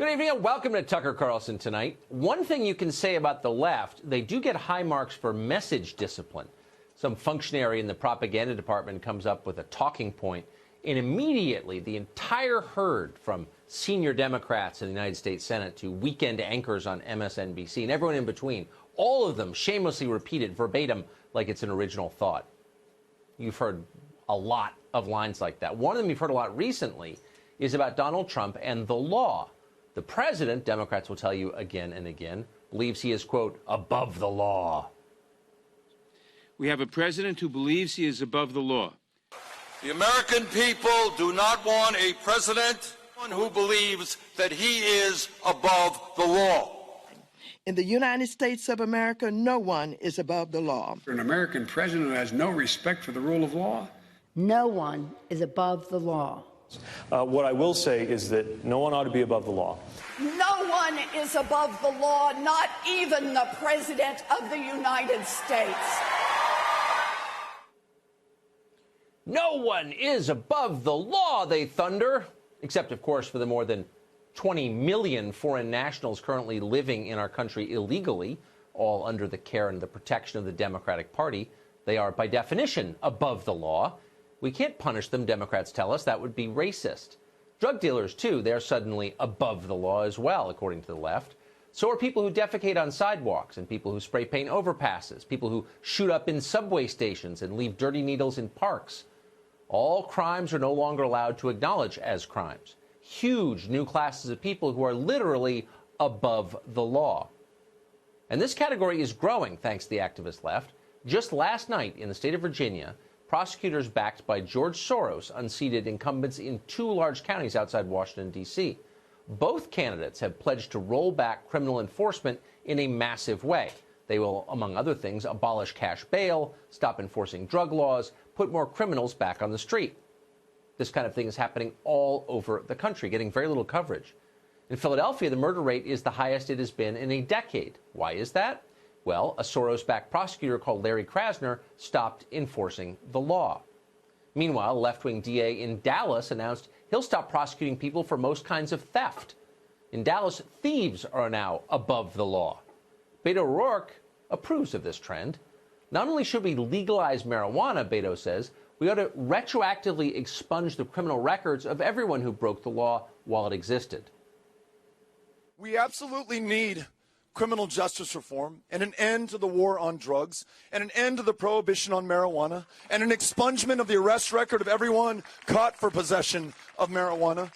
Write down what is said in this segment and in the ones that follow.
Good evening and welcome to Tucker Carlson Tonight. One thing you can say about the left, they do get high marks for message discipline. Some functionary in the propaganda department comes up with a talking point, and immediately the entire herd, from senior Democrats in the United States Senate to weekend anchors on MSNBC and everyone in between, all of them shamelessly repeat it verbatim like it's an original thought. You've heard a lot of lines like that. One of them you've heard a lot recently is about Donald Trump and the law. The president, Democrats will tell you again and again, believes he is, quote, above the law. We have a president who believes he is above the law. The American people do not want a president who believes that he is above the law. In the United States of America, no one is above the law. An American president who has no respect for the rule of law? No one is above the law. What I will say is that no one ought to be above the law. No one is above the law, not even the President of the United States. No one is above the law, they thunder. Except, of course, for the more than 20 million foreign nationals currently living in our country illegally, all under the care and the protection of the Democratic Party. They are, by definition, above the law. We can't punish them, Democrats tell us. That would be racist. Drug dealers, too, they're suddenly above the law as well, according to the left. So are people who defecate on sidewalks and people who spray paint overpasses, people who shoot up in subway stations and leave dirty needles in parks. All crimes are no longer allowed to acknowledge as crimes. Huge new classes of people who are literally above the law. And this category is growing, thanks to the activist left. Just last night in the state of Virginia, prosecutors backed by George Soros unseated incumbents in 2 large counties outside Washington, D.C. Both candidates have pledged to roll back criminal enforcement in a massive way. They will, among other things, abolish cash bail, stop enforcing drug laws, put more criminals back on the street. This kind of thing is happening all over the country, getting very little coverage. In Philadelphia, the murder rate is the highest it has been in a decade. Why is that? Well, a Soros-backed prosecutor called Larry Krasner stopped enforcing the law. Meanwhile, a left-wing DA in Dallas announced he'll stop prosecuting people for most kinds of theft. In Dallas, thieves are now above the law. Beto O'Rourke approves of this trend. Not only should we legalize marijuana, Beto says, we ought to retroactively expunge the criminal records of everyone who broke the law while it existed. We absolutely need criminal justice reform and an end to the war on drugs and an end to the prohibition on marijuana and an expungement of the arrest record of everyone caught for possession of marijuana.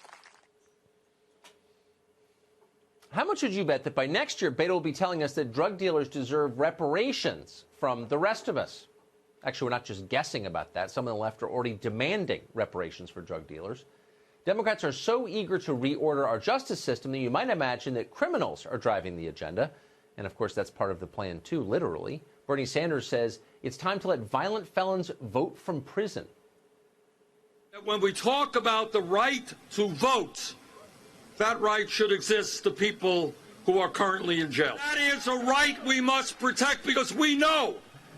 How much would you bet that by next year, Beto will be telling us that drug dealers deserve reparations from the rest of us? Actually, we're not just guessing about that. Some of the left are already demanding reparations for drug dealers. Democrats are so eager to reorder our justice system that you might imagine that criminals are driving the agenda. And, of course, that's part of the plan, too, literally. Bernie Sanders says it's time to let violent felons vote from prison. When we talk about the right to vote, that right should exist to people who are currently in jail. That is a right we must protect because we know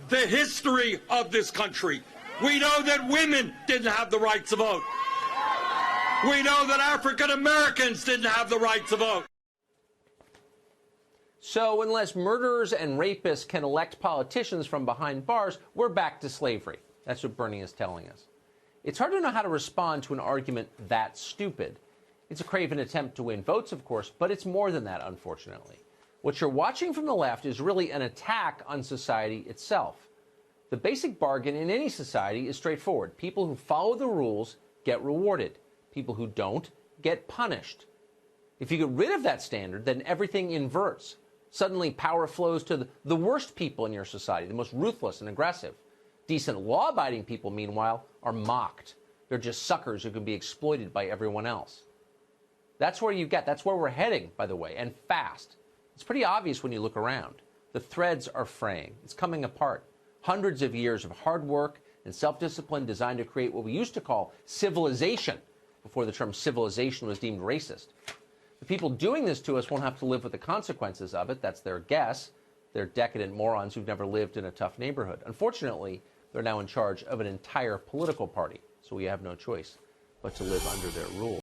the history of this country. We know that women didn't have the right to vote. We know that African Americans didn't have the right to vote. So unless murderers and rapists can elect politicians from behind bars, we're back to slavery. That's what Bernie is telling us. It's hard to know how to respond to an argument that stupid. It's a craven attempt to win votes, of course, but it's more than that, unfortunately. What you're watching from the left is really an attack on society itself. The basic bargain in any society is straightforward. People who follow the rules get rewarded. People who don't get punished. If you get rid of that standard, then everything inverts. Suddenly, power flows to the worst people in your society, the most ruthless and aggressive. Decent, law-abiding people, meanwhile, are mocked. They're just suckers who can be exploited by everyone else. That's where we're heading, by the way, and fast. It's pretty obvious when you look around. The threads are fraying. It's coming apart. Hundreds of years of hard work and self-discipline designed to create what we used to call civilization, before the term civilization was deemed racist. The people doing this to us won't have to live with the consequences of it. That's their guess. They're decadent morons who've never lived in a tough neighborhood. Unfortunately, they're now in charge of an entire political party, so we have no choice but to live under their rule.